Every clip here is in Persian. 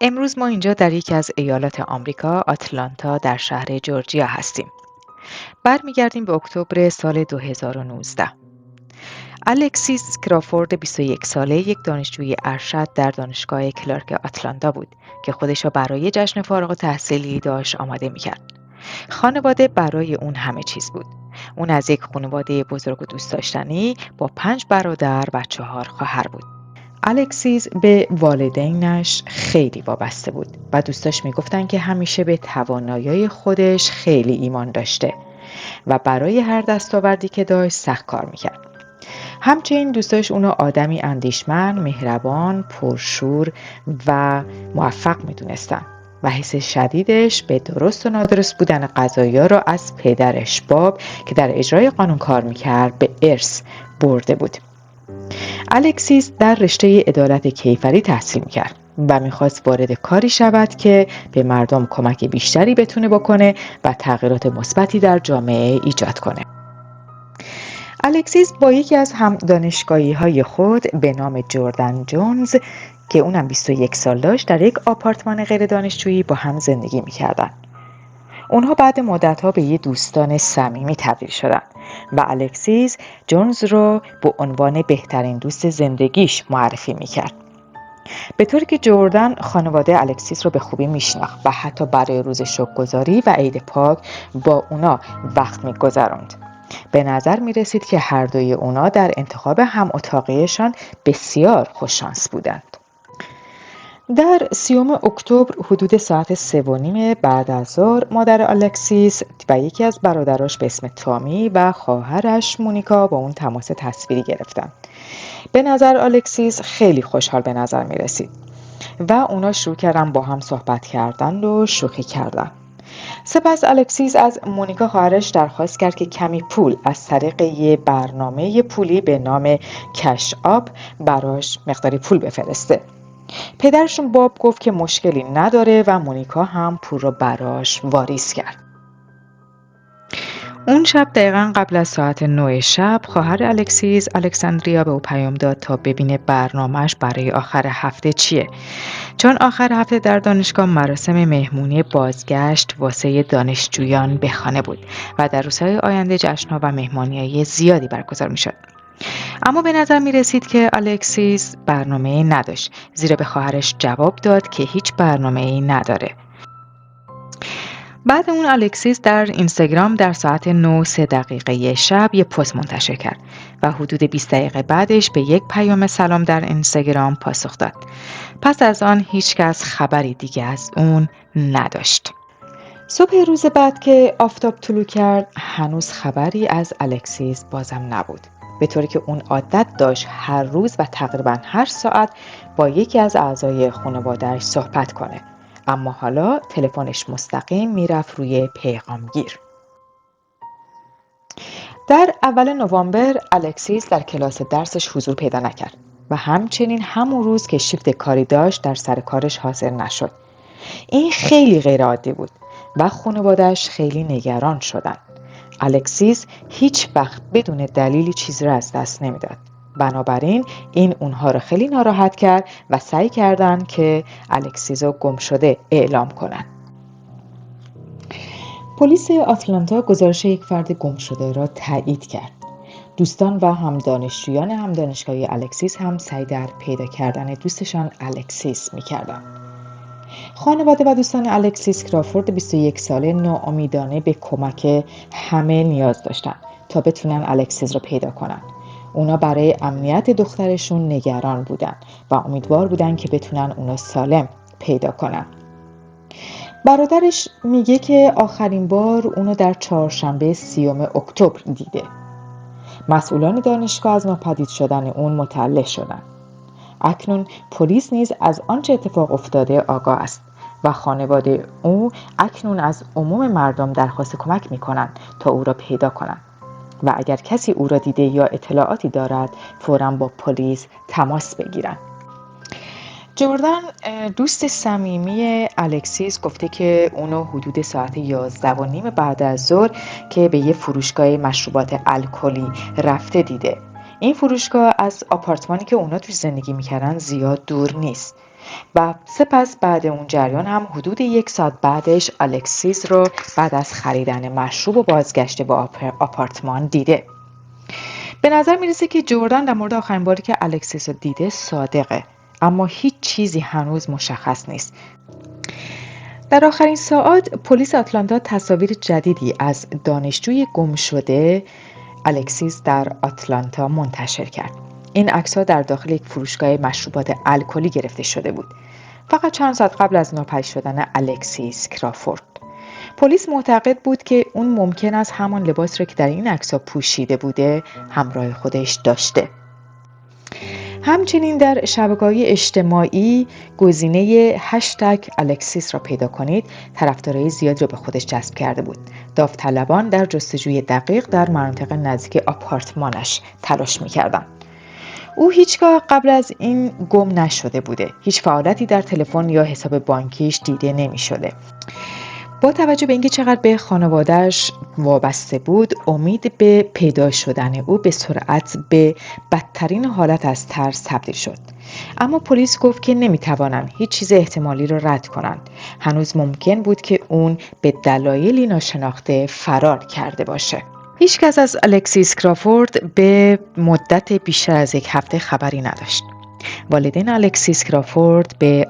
امروز ما اینجا در یکی از ایالات آمریکا، آتلانتا در شهر جورجیا هستیم. برمیگردیم به اکتبر سال 2019. الکسیس کرافورد 21 ساله یک دانشجوی ارشد در دانشگاه کلارک آتلانتا بود که خودش را برای جشن فارغ التحصیلی داشت آماده میکرد. خانواده برای اون همه چیز بود. اون از یک خانواده بزرگ و دوست داشتنی با 5 برادر و 4 خواهر بود. الکسیس به والدینش خیلی وابسته بود و دوستاش میگفتن که همیشه به توانایی خودش خیلی ایمان داشته و برای هر دستاوردی که داشت سخت کار میکرد. همچنین دوستاش اونو آدمی اندیشمند، مهربان، پرشور و موفق میدونستن و حس شدیدش به درست و نادرست بودن قضایا را از پدرش باب که در اجرای قانون کار میکرد به ارث برده بود. الکسیس در رشته عدالت کیفری تحصیل میکرد و میخواست وارد کاری شود که به مردم کمک بیشتری بتونه بکنه و تغییرات مثبتی در جامعه ایجاد کنه. الکسیس با یکی از هم دانشگاهی‌های خود به نام جردن جونز که اونم 21 سال داشت در یک آپارتمان غیر دانشجویی با هم زندگی میکردن. اونها بعد مدت‌ها به یه دوستان صمیمی تبدیل شدن و الکسیس جونز رو به عنوان بهترین دوست زندگیش معرفی میکرد. به طوری که جردن خانواده الکسیس رو به خوبی میشناخت و حتی برای روز شکرگزاری و عید پاک با اونا وقت میگذروند. به نظر میرسید که هر دوی اونا در انتخاب هم اتاقیشان بسیار خوششانس بودند. در 30 اکتبر حدود ساعت 3:30 بعد از ظهر مادر الکسیس و یکی از برادراش به اسم تامی و خواهرش مونیکا با اون تماس تصویری گرفتن. به نظر الکسیس خیلی خوشحال به نظر می رسید و اونا شروع کردن با هم صحبت کردن و شوخی کردن. سپس الکسیس از مونیکا خواهرش درخواست کرد که کمی پول از طریق یه برنامه پولی به نام کش آپ براش مقداری پول بفرسته. پدرشون باب گفت که مشکلی نداره و مونیکا هم پول رو براش واریز کرد. اون شب دقیقاً قبل از ساعت 9 شب خواهر الکسیس الکساندریا به او پیام داد تا ببینه برنامه‌اش برای آخر هفته چیه. چون آخر هفته در دانشگاه مراسم مهمونی بازگشت واسه دانشجویان به خانه بود و در روزهای آینده جشن‌ها و مهمانی‌های زیادی برگزار می‌شد. اما به نظر می رسید که الکسیس برنامه‌ای نداشت، زیرا به خواهرش جواب داد که هیچ برنامه‌ای نداره. بعد اون الکسیس در اینستاگرام در ساعت 9:03 شب یه پست منتشر کرد و حدود 20 دقیقه بعدش به یک پیام سلام در اینستاگرام پاسخ داد. پس از آن هیچ کس خبری دیگه از اون نداشت. صبح روز بعد که آفتاب طلوع کرد هنوز خبری از الکسیس بازم نبود. به طوری که اون عادت داشت هر روز و تقریبا هر ساعت با یکی از اعضای خانواده‌اش صحبت کنه. اما حالا تلفنش مستقیم میرفت روی پیغامگیر. در اول نوامبر الکسیس در کلاس درسش حضور پیدا نکرد و همچنین همون روز که شیفت کاری داشت در سر کارش حاضر نشد. این خیلی غیرعادی بود و خانواده‌اش خیلی نگران شدند. الکسیس هیچ وقت بدون دلیلی چیزی را از دست نمیداد. بنابراین این اونها را خیلی ناراحت کرد و سعی کردند که الکسیس را گم شده اعلام کنند. پلیس آتلانتا گزارش یک فرد گم شده را تایید کرد. دوستان و هم دانشجویان هم دانشگاهی الکسیس هم سعی در پیدا کردن دوستشان الکسیس می‌کردند. خانواده و دوستان الکسیس کرافورد 21 ساله ناامیدانه به کمک همه نیاز داشتند تا بتونن الکسیس رو پیدا کنن. اونا برای امنیت دخترشون نگران بودن و امیدوار بودن که بتونن اونا سالم پیدا کنن. برادرش میگه که آخرین بار اونو در چهارشنبه 30 اکتبر دیده. مسئولان دانشگاه از ناپدید شدن اون مطلع شدن. اکنون پلیس نیز از آنچه اتفاق افتاده آگاه است و خانواده او اکنون از عموم مردم درخواست کمک می‌کنند تا او را پیدا کنند و اگر کسی او را دیده یا اطلاعاتی دارد فوراً با پلیس تماس بگیرند. جردن دوست صمیمی الکسیس گفته که اونو حدود ساعت 11:30 بعد از ظهر که به یه فروشگاه مشروبات الکلی رفته دیده. این فروشگاه از آپارتمانی که اونا توش زندگی میکردن زیاد دور نیست. و سپس بعد اون جریان هم حدود 1 ساعت بعدش الکسیس رو بعد از خریدن مشروب و بازگشت به آپارتمان دیده. به نظر میرسه که جردن در مورد آخرین باری که الکسیس رو دیده صادقه، اما هیچ چیزی هنوز مشخص نیست. در آخرین ساعات پلیس آتلانتا تصاویر جدیدی از دانشجوی گم شده الکسیس در آتلانتا منتشر کرد. این عکس‌ها در داخل یک فروشگاه مشروبات الکلی گرفته شده بود، فقط چند ساعت قبل از ناپدید شدن الکسیس کرافورد. پلیس معتقد بود که اون ممکن است همان لباس را که در این عکس‌ها پوشیده بوده همراه خودش داشته. همچنین در شبکه‌های اجتماعی گزینه هشتگ الکسیس را پیدا کنید طرفدارای زیادی را به خودش جذب کرده بود. داوطلبان در جستجوی دقیق در مناطق نزدیک آپارتمانش تلاش می‌کردند. او هیچگاه قبل از این گم نشده بوده. هیچ فعالیتی در تلفن یا حساب بانکیش دیده نمی‌شده. با توجه به اینکه چقدر به خانواده‌اش وابسته بود، امید به پیدا شدن او به سرعت به بدترین حالت از ترس تبدیل شد. اما پلیس گفت که نمی‌توانند هیچ چیز احتمالی را رد کنند. هنوز ممکن بود که اون به دلایلی ناشناخته فرار کرده باشه. هیچ کس از الکسیس کرافورد به مدت بیشتر از 1 هفته خبری نداشت. والدین الکسیس کرافورد به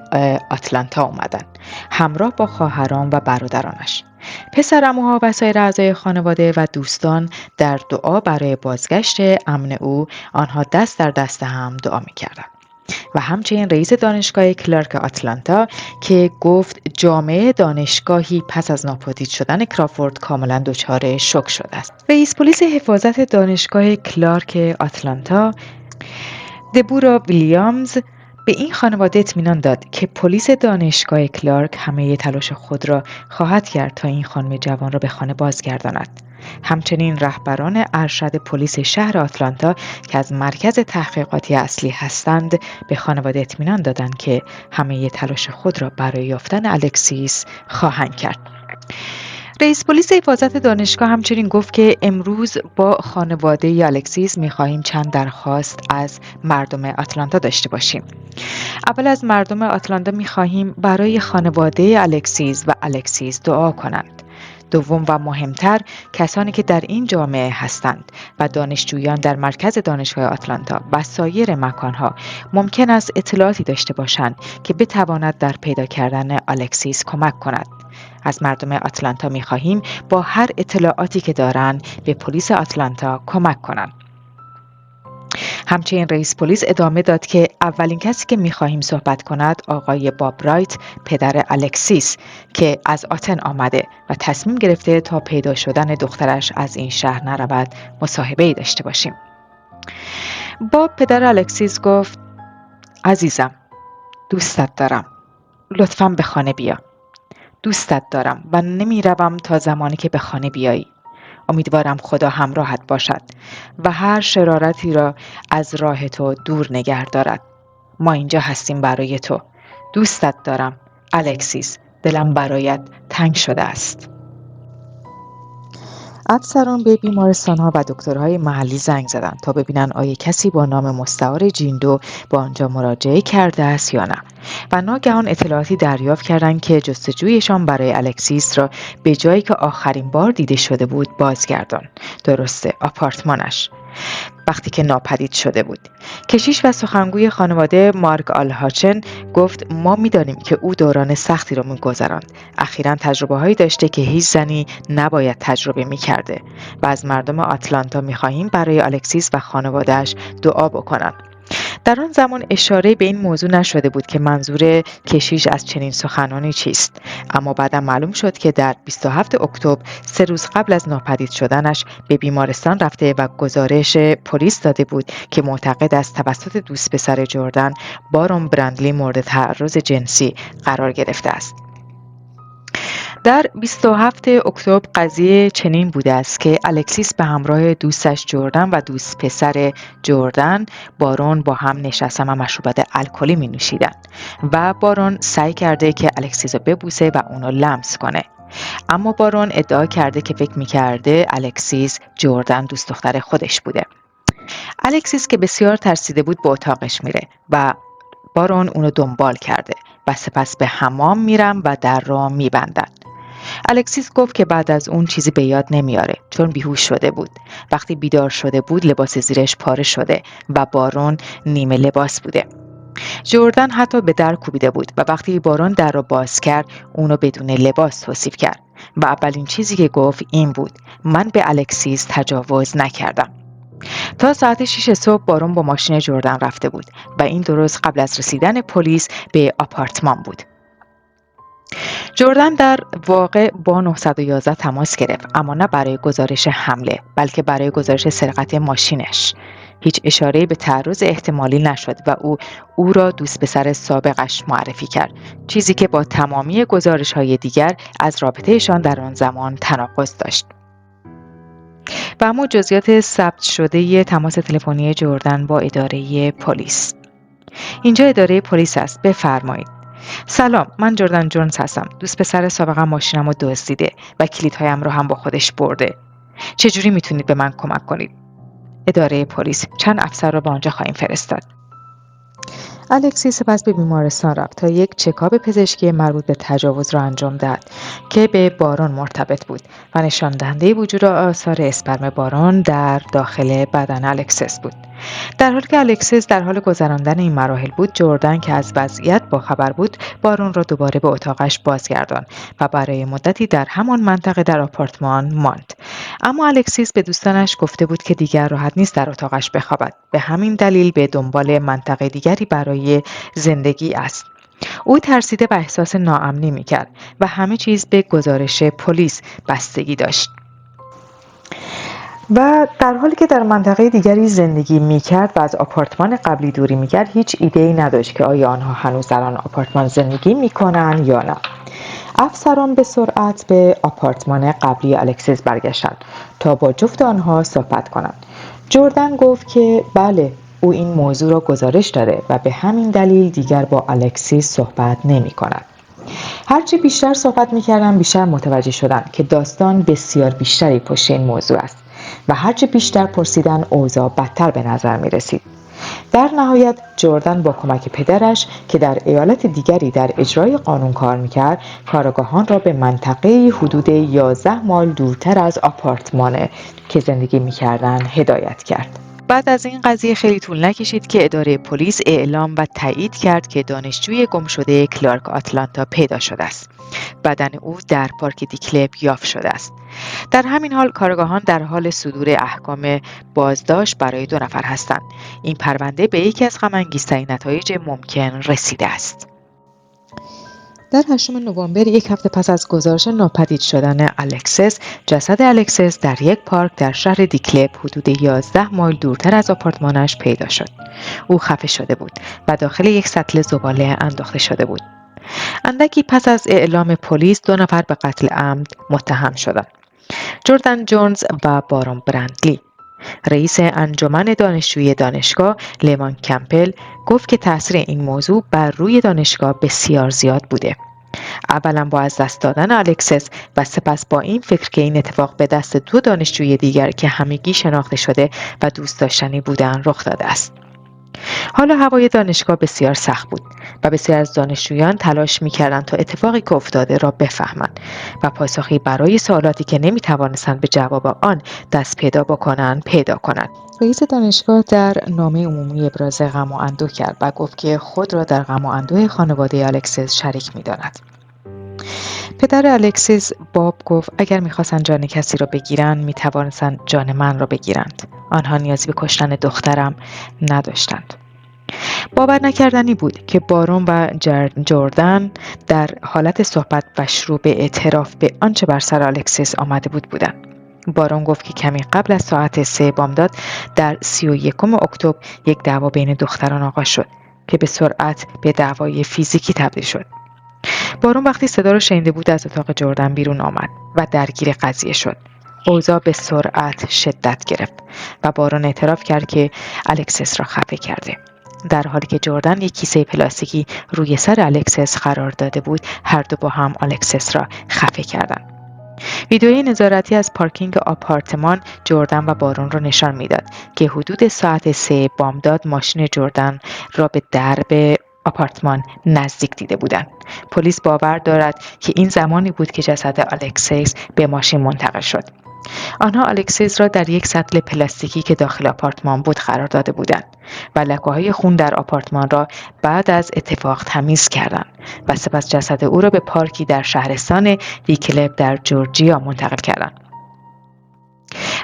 آتلانتا آمدند، همراه با خواهران و برادرانش. پسرعموها و سایر اعضای خانواده و دوستان در دعا برای بازگشت امن او آنها دست در دست هم دعا می‌کردند. و همچنین رئیس دانشگاه کلارک آتلانتا که گفت جامعه دانشگاهی پس از ناپدید شدن کرافورد کاملا دچار شوک شده است. رئیس پلیس حفاظت دانشگاه کلارک آتلانتا دبورا ویلیامز به این خانواده اطمینان داد که پلیس دانشگاه کلارک همه تلاش خود را خواهد کرد تا این خانم جوان را به خانه بازگرداند. همچنین رهبران ارشد پلیس شهر آتلانتا که از مرکز تحقیقاتی اصلی هستند به خانواده اطمینان دادند که همه تلاش خود را برای یافتن الکسیس خواهند کرد. رئیس پلیس حفاظت دانشگاه همچنین گفت که امروز با خانواده الکسیس می‌خواهیم چند درخواست از مردم آتلانتا داشته باشیم. اول از مردم آتلانتا می‌خواهیم برای خانواده الکسیس و الکسیس دعا کنند. دوم و مهمتر کسانی که در این جامعه هستند و دانشجویان در مرکز دانشگاه آتلانتا و سایر مکانها ممکن است اطلاعاتی داشته باشند که بتواند در پیدا کردن الکسیس کمک کند. از مردم آتلانتا می‌خواهیم با هر اطلاعاتی که دارند به پلیس آتلانتا کمک کنند. همچنین رئیس پلیس ادامه داد که اولین کسی که می‌خواهیم صحبت کند آقای باب رایت، پدر الکسیس که از آتن آمده و تصمیم گرفته تا پیدا شدن دخترش از این شهر نرود مصاحبه‌ای داشته باشیم. باب پدر الکسیس گفت: عزیزم، دوستت دارم. لطفاً به خانه بیا. دوستت دارم و نمی‌روم تا زمانی که به خانه بیایی. امیدوارم خدا همراهت باشد و هر شرارتی را از راه تو دور نگه دارد. ما اینجا هستیم برای تو. دوستت دارم. الکسیس، دلم برایت تنگ شده است. افسران به بیمارستان‌ها و دکترهای محلی زنگ زدند تا ببینن آیا کسی با نام مستعار جیندو به آنجا مراجعه کرده است یا نه. و ناگهان اطلاعاتی دریافت کردند که جستجویشان برای الکسیس را به جایی که آخرین بار دیده شده بود بازگرداند. درسته، آپارتمانش. وقتی که ناپدید شده بود. کشیش و سخنگوی خانواده مارک آلهاچن گفت ما می‌دانیم که او دوران سختی را می‌گذراند. اخیراً تجربه‌هایی داشته که هیچ زنی نباید تجربه می‌کرده و از مردم آتلانتا می‌خواهیم برای الکسیس و خانواده‌اش دعا بکنند. در آن زمان اشاره به این موضوع نشده بود که منظور کشیش از چنین سخنانی چیست، اما بعدا معلوم شد که در 27 اکتبر 3 روز قبل از ناپدید شدنش به بیمارستان رفته و گزارش پلیس داده بود که معتقد است توسط دوست پسر جردن بارون برندلی مورد تعرض جنسی قرار گرفته است. در 27 اکتبر قضیه چنین بوده است که الکسیس به همراه دوستش جردن و دوست پسر جردن بارون با هم نشستن و مشروبات الکلی می نوشیدن و بارون سعی کرده که الکسیس رو ببوسه و اونو لمس کنه. اما بارون ادعا کرده که فکر می کرده الکسیس جردن دوست دختر خودش بوده. الکسیس که بسیار ترسیده بود به اتاقش میره و بارون اونو دنبال کرده و سپس به حمام میرن و در را میبندن. الکسیس گفت که بعد از اون چیزی به یاد نمیاره چون بیهوش شده بود. وقتی بیدار شده بود لباس زیرش پاره شده و بارون نیمه لباس بوده. جردن حتی به در کوبیده بود و وقتی بارون در را باز کرد اونو بدون لباس توصیف کرد و اولین چیزی که گفت این بود: من به الکسیس تجاوز نکردم. تا ساعت 6 صبح بارون با ماشین جردن رفته بود و این درست قبل از رسیدن پلیس به آپارتمان بود. جردن در واقع با 911 تماس گرفت، اما نه برای گزارش حمله بلکه برای گزارش سرقت ماشینش. هیچ اشاره‌ای به تعرض احتمالی نشد و او را دوست پسر سابقش معرفی کرد، چیزی که با تمامی گزارش‌های دیگر از رابطه‌شان در آن زمان تناقض داشت. و اما جزئیات ثبت شده تماس تلفنی جردن با اداره پلیس. اینجا اداره پلیس است، بفرمایید. سلام، من جردن جونز هستم. دوست پسر سابقم ماشینمو دزدیده و کلیدهایم رو هم با خودش برده. چجوری میتونید به من کمک کنید؟ اداره پلیس: چند افسر رو به آنجا خواهیم فرستاد. الکسی سپس به بیمارستان رفت تا یک چکاپ پزشکی مربوط به تجاوز را انجام دهد که به بارون مرتبط بود و نشان دهنده وجود آثار اسپرم بارون در داخل بدن الکسیس بود. در حالی که الکسیس در حال گذراندن این مراحل بود، جردن که از وضعیت باخبر بود بارون را دوباره به اتاقش بازگرداند و برای مدتی در همان منطقه در آپارتمان ماند. اما الکسیس به دوستانش گفته بود که دیگر راحت نیست در اتاقش بخوابد. به همین دلیل به دنبال منطقه دیگری برای زندگی است. او ترسیده و احساس ناامنی می‌کرد و همه چیز به گزارش پلیس بستگی داشت. و در حالی که در منطقه دیگری زندگی می‌کرد و از آپارتمان قبلی دوری می‌کرد، هیچ ایده‌ای نداشت که آیا آنها هنوز در آن آپارتمان زندگی می‌کنند یا نه. افسران به سرعت به آپارتمان قبلی الکسیس برگشتند تا با جفت آنها صحبت کنند. جردن گفت که بله، او این موضوع را گزارش داده و به همین دلیل دیگر با الکسیس صحبت نمی‌کند. هرچی بیشتر صحبت می‌کردند بیشتر متوجه شدند که داستان بسیار بیشتری پشت این موضوع است و هرچی بیشتر پرسیدن اوضاع بدتر به نظر می‌رسید. در نهایت جردن با کمک پدرش که در ایالت دیگری در اجرای قانون کار می‌کرد، کارآگاهان را به منطقه حدود 11 مایل دورتر از آپارتمان که زندگی می‌کردند هدایت کرد. بعد از این قضیه خیلی طول نکشید که اداره پلیس اعلام و تایید کرد که دانشجوی گمشده کلارک آتلانتا پیدا شده است. بدن او در پارک دیکلب یافت شده است. در همین حال کارآگاهان در حال صدور احکام بازداشت برای 2 نفر هستند. این پرونده به یکی از غم‌انگیزترین نتایج ممکن رسیده است. در 8 نوامبر، یک هفته پس از گزارش ناپدید شدن الکسیس، جسد الکسیس در یک پارک در شهر دیکلب حدود 11 مایل دورتر از آپارتمانش پیدا شد. او خفه شده بود و داخل یک سطل زباله انداخته شده بود. اندکی پس از اعلام پلیس 2 نفر به قتل عمد متهم شدند: جردن جونز و بارون برندلی. رئیس انجمن دانشجویی دانشگاه لیوان کمپل گفت که تاثیر این موضوع بر روی دانشگاه بسیار زیاد بوده. اولا با از دست دادن الکسیس و سپس با این فکر که این اتفاق به دست 2 دانشجوی دیگر که همگی شناخته شده و دوست داشتنی بودند رخ داده است. حالا هوای دانشگاه بسیار سخت بود و بسیار از دانشجویان تلاش می‌کردند تا اتفاقی که افتاده را بفهمند و پاسخی برای سوالاتی که نمی‌توانستند به جواب آن دست پیدا کنند. رئیس دانشگاه در نامه عمومی ابراز غم و اندوه کرد و گفت که خود را در غم و اندوه خانواده الکسیس شریک می‌داند. پدر الکسیس باب گفت اگر می‌خواستند جان کسی را بگیرند می‌توانستند جان من را بگیرند. آنها نیازی به کشتن دخترم نداشتند. باور نکردنی بود که بارون و جردن در حالت صحبت و شروع به اعتراف به آنچه بر سر الکسیس آمده بودند. بارون گفت که کمی قبل از ساعت 3 بامداد در 31 اکتبر یک دعوا بین دختران آغاز شد که به سرعت به دعوای فیزیکی تبدیل شد. بارون وقتی صدا را شنیده بود از اتاق جردن بیرون آمد و درگیر قضیه شد. اوضاع به سرعت شدت گرفت و بارون اعتراف کرد که الکسیس را خفه کرده. در حالی که جردن یک کیسه پلاستیکی روی سر الکسیس قرار داده بود، هر دو با هم الکسیس را خفه کردند. ویدیوی نظارتی از پارکینگ آپارتمان جردن و بارون را نشان میداد که حدود ساعت 3 بامداد ماشین جردن را به درب آپارتمان نزدیک دیده بودند. پلیس باور دارد که این زمانی بود که جسد الکسیس به ماشین منتقل شد. آنها الکسیس را در یک سطل پلاستیکی که داخل آپارتمان بود قرار داده بودند و لکه‌های خون در آپارتمان را بعد از اتفاق تمیز کردند و سپس جسد او را به پارکی در شهرستان دیکلب در جورجیا منتقل کردند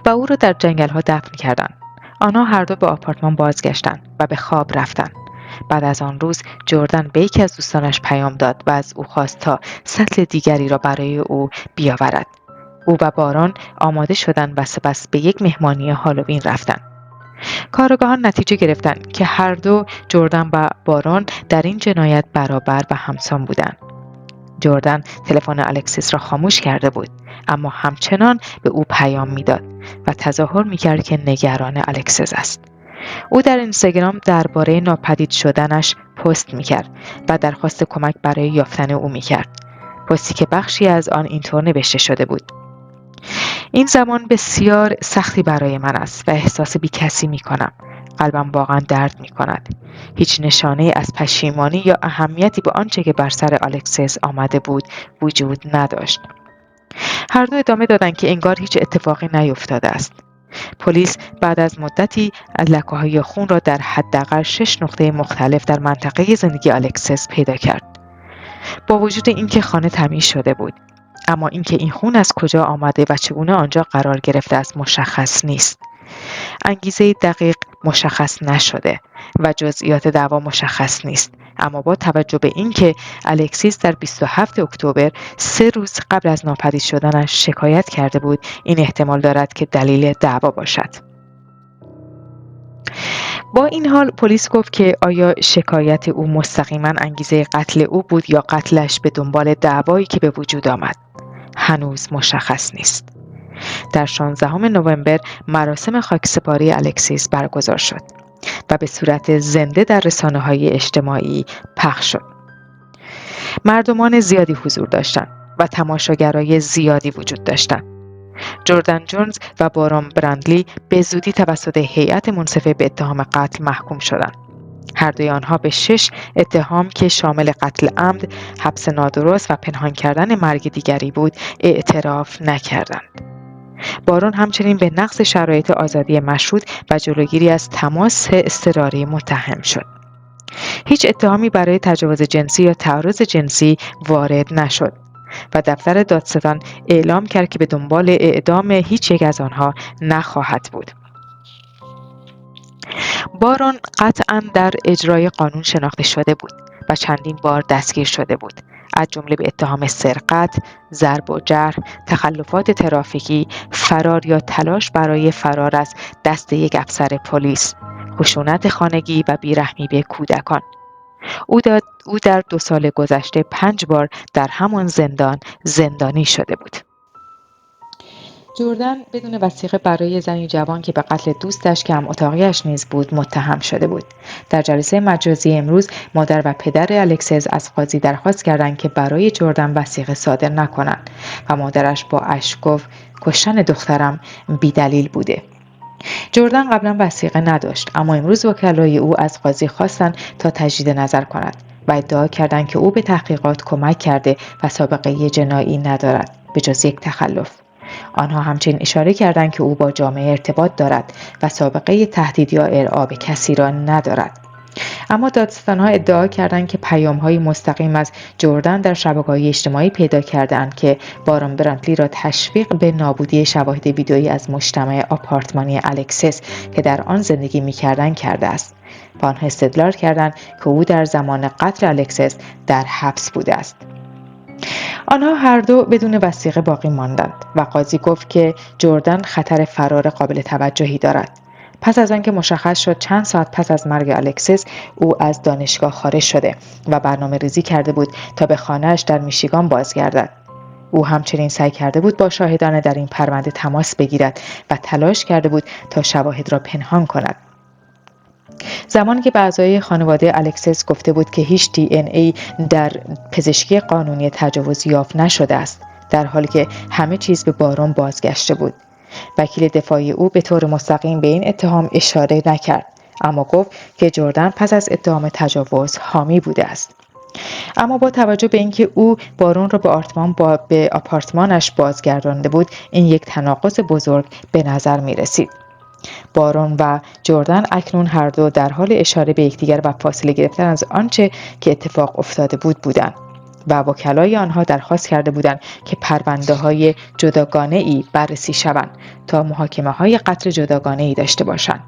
و او را در جنگل‌ها دفن کردند. آنها هر دو به آپارتمان بازگشتند و به خواب رفتند. بعد از آن روز جردن به یکی از دوستانش پیام داد و از او خواست تا سطل دیگری را برای او بیاورد. او و باران آماده شدند و سپس به یک مهمانی هالووین رفتند. کارآگاهان نتیجه گرفتند که هر دو جردن و باران در این جنایت برابر و همسان بودند. جردن تلفن الکسیس را خاموش کرده بود، اما همچنان به او پیام میداد و تظاهر میکرد که نگران الکسیس است. او در اینستاگرام درباره ناپدید شدنش پست میکرد و درخواست کمک برای یافتن او میکرد. پستی که بخشی از آن اینطور نوشته شده بود: این زمان بسیار سختی برای من است و احساس بی‌کسی میکنم. قلبم واقعا درد میکند. هیچ نشانه از پشیمانی یا اهمیتی به آنچه که بر سر الکسیس آمده بود وجود نداشت. هر دو ادامه دادند که انگار هیچ اتفاقی نیفتاده است. پلیس بعد از مدتی لکه‌های خون را در حداقل 6 نقطه مختلف در منطقه زندگی الکسیس پیدا کرد. با وجود اینکه خانه تمیز شده بود، اما اینکه این خون از کجا آمده و چگونه آنجا قرار گرفته است مشخص نیست. انگیزه دقیق مشخص نشده و جزئیات دعوا مشخص نیست، اما با توجه به اینکه الکسیس در 27 اکتبر 3 روز قبل از ناپدید شدنش شکایت کرده بود، این احتمال دارد که دلیل دعوا باشد. با این حال پلیس گفت که آیا شکایت او مستقیما انگیزه قتل او بود یا قتلش به دنبال دعوایی که به وجود آمد هنوز مشخص نیست. در 16 نوامبر مراسم خاکسپاری الکسیس برگزار شد و به صورت زنده در رسانه‌های اجتماعی پخش شد. مردمان زیادی حضور داشتند و تماشاگرای زیادی وجود داشتند. جردن جونز و باران برندلی به زودی توسط هیئت منصفه به اتهام قتل محکوم شدند. هر دوی آنها به 6 اتهام که شامل قتل عمد، حبس نادرست و پنهان کردن مرگ دیگری بود اعتراف نکردند. بارون همچنین به نقض شرایط آزادی مشروط و جلوگیری از تماس اضطراری متهم شد. هیچ اتهامی برای تجاوز جنسی یا تعرض جنسی وارد نشد و دفتر دادستان اعلام کرد که به دنبال اعدام هیچ یک از آنها نخواهد بود. بارون قطعاً در اجرای قانون شناخته شده بود و چندین بار دستگیر شده بود، از جمله به اتهام سرقت، ضرب و جرح، تخلفات ترافیکی، فرار یا تلاش برای فرار از دست یک افسر پلیس، خشونت خانگی و بیرحمی به کودکان. او در 2 سال گذشته 5 بار در همان زندان زندانی شده بود. جردن بدون وثیقه برای زنی جوان که به قتل دوستش که هم اتاقیش نیز بود متهم شده بود. در جلسه مجازی امروز مادر و پدر الکسیس از قاضی درخواست کردند که برای جردن وثیقه صادر نکنند و مادرش با اشک گفت کشتن دخترم بی‌دلیل بوده. جردن قبلا وثیقه نداشت، اما امروز وکلای او از قاضی خواستند تا تجدید نظر کند و ادعا کردند که او به تحقیقات کمک کرده و سابقه جنایی ندارد به جز یک تخلف. آنها همچنین اشاره کردند که او با جامعه ارتباط دارد و سابقه تهدید یا ارعاب به کسی را ندارد. اما دادستان‌ها ادعا کردند که پیام‌های مستقیم از جردن در شبکه‌های اجتماعی پیدا کرده‌اند که باران برندلی را تشویق به نابودی شواهد ویدئویی از مجتمع آپارتمانی الکسیس که در آن زندگی می‌کردند کرده است. و آنها استدلال کردند که او در زمان قتل الکسیس در حبس بوده است. آنها هر دو بدون وثیقه باقی ماندند و قاضی گفت که جردن خطر فرار قابل توجهی دارد. پس از آنکه مشخص شد چند ساعت پس از مرگ الکسیس او از دانشگاه خارج شده و برنامه‌ریزی کرده بود تا به خانه‌اش در میشیگان بازگردد. او همچنین سعی کرده بود با شاهدان در این پرونده تماس بگیرد و تلاش کرده بود تا شواهد را پنهان کند. زمانی که به اعضای خانواده الکسیس گفته بود که هیچ DNA در پزشکی قانونی تجاوز یافت نشده است، در حالی که همه چیز به بارون بازگشته بود. وکیل دفاعی او به طور مستقیم به این اتهام اشاره نکرد، اما گفت که جردن پس از اتهام تجاوز حامی بوده است. اما با توجه به اینکه او بارون را به آپارتمانش بازگردانده بود، این یک تناقض بزرگ به نظر می رسید. بارون و جردن اکنون هر دو در حال اشاره به یکدیگر و فاصله گرفتن از آنچه که اتفاق افتاده بودند و وکلای آنها درخواست کرده بودند که پرونده‌های جداگانه‌ای بررسی شوند تا محاکمه‌های قتل جداگانه‌ای داشته باشند.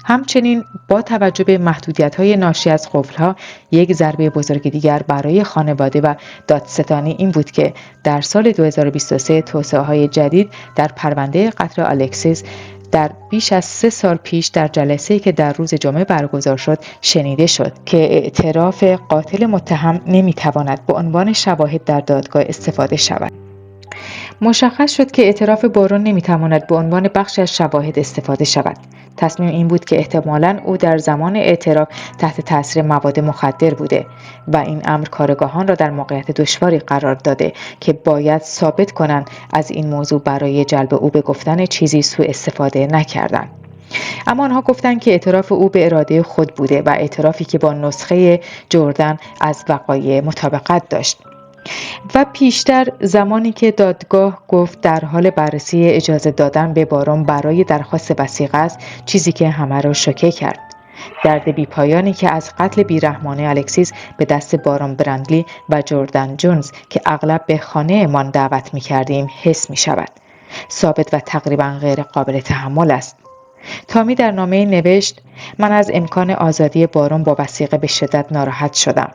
همچنین با توجه به محدودیت‌های ناشی از قفل‌ها، یک ضربه بزرگ دیگر برای خانواده و دادستانی این بود که در سال 2023 توسعه‌های جدید در پرونده قتل الکسیس در بیش از 3 سال پیش در جلسه‌ای که در روز جمعه برگزار شد شنیده شد که اعتراف قاتل متهم نمی‌تواند به عنوان شواهد در دادگاه استفاده شود. مشخص شد که اعتراف بارون نمی‌تواند به عنوان بخشی از شواهد استفاده شود. تصمیم این بود که احتمالاً او در زمان اعتراف تحت تاثیر مواد مخدر بوده و این امر کارگاهان را در موقعیت دشواری قرار داده که باید ثابت کنند از این موضوع برای جلب او به گفتن چیزی سوء استفاده نکردند. اما آنها گفتند که اعتراف او به اراده خود بوده و اعترافی که با نسخه جردن از وقایع مطابقت داشت. و پیشتر زمانی که دادگاه گفت در حال بررسی اجازه دادن به بارون برای درخواست وثیقه است، چیزی که همه را شوکه کرد. درد بی‌پایانی که از قتل بیرحمانه الکسیس به دست بارون برندلی و جردن جونز که اغلب به خانه من دعوت می‌کردیم حس می‌شود. ثابت و تقریباً غیر قابل تحمل است. تامی در نامه نوشت: من از امکان آزادی بارون با وثیقه به شدت ناراحت شدم.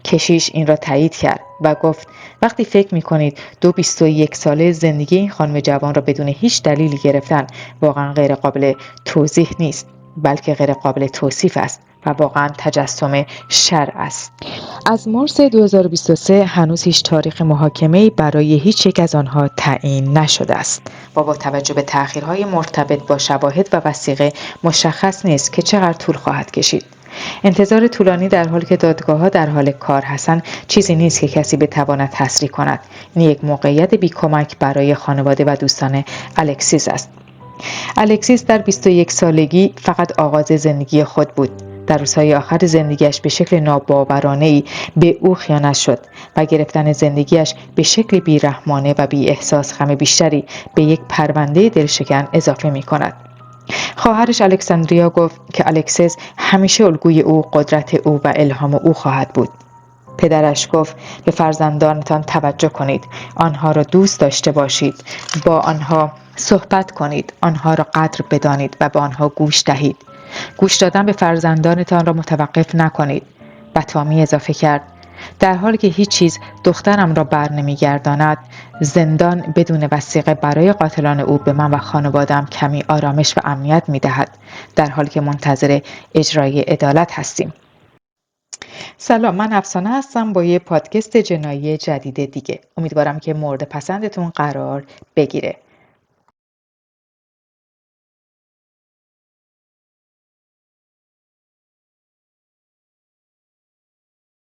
کشیش این را تایید کرد و گفت وقتی فکر می‌کنید 21 ساله زندگی این خانم جوان را بدون هیچ دلیلی گرفتن واقعا غیر قابل توضیح نیست، بلکه غیر قابل توصیف است و واقعا تجسم شر است. از مارس 2023 هنوز هیچ تاریخ محاکمه‌ای برای هیچ یک از آنها تعیین نشده است و با توجه به تأخیرهای مرتبط با شواهد و وثیقه مشخص نیست که چقدر طول خواهد کشید. انتظار طولانی در حالی که دادگاه‌ها در حال کار هستند چیزی نیست که کسی بتواند تسریع کند. این یک موقعیت بی‌کمک برای خانواده و دوستان الکسیس است. الکسیس در 21 سالگی فقط آغاز زندگی خود بود. در روزهای آخر زندگیش به شکل ناباورانه‌ای به او خیانت شد و گرفتن زندگیش به شکل بی‌رحمانه و بی احساس غم بیشتری به یک پرونده دلشکن اضافه می‌کند. خواهرش الکساندریا گفت که الکسیس همیشه الگوی او، قدرت او و الهام او خواهد بود. پدرش گفت به فرزندانتان توجه کنید، آنها را دوست داشته باشید، با آنها صحبت کنید، آنها را قدر بدانید و به آنها گوش دهید. گوش دادن به فرزندانتان را متوقف نکنید. و تامی اضافه کرد در حالی که هیچ چیز دخترم را بر نمیگرداند، زندان بدون وثیقه برای قاتلان او به من و خانواده‌ام کمی آرامش و امنیت می‌دهد، در حالی که منتظر اجرای عدالت هستیم. سلام، من افسانه هستم با یه پادکست جنایی جدید دیگه. امیدوارم که مورد پسندتون قرار بگیره.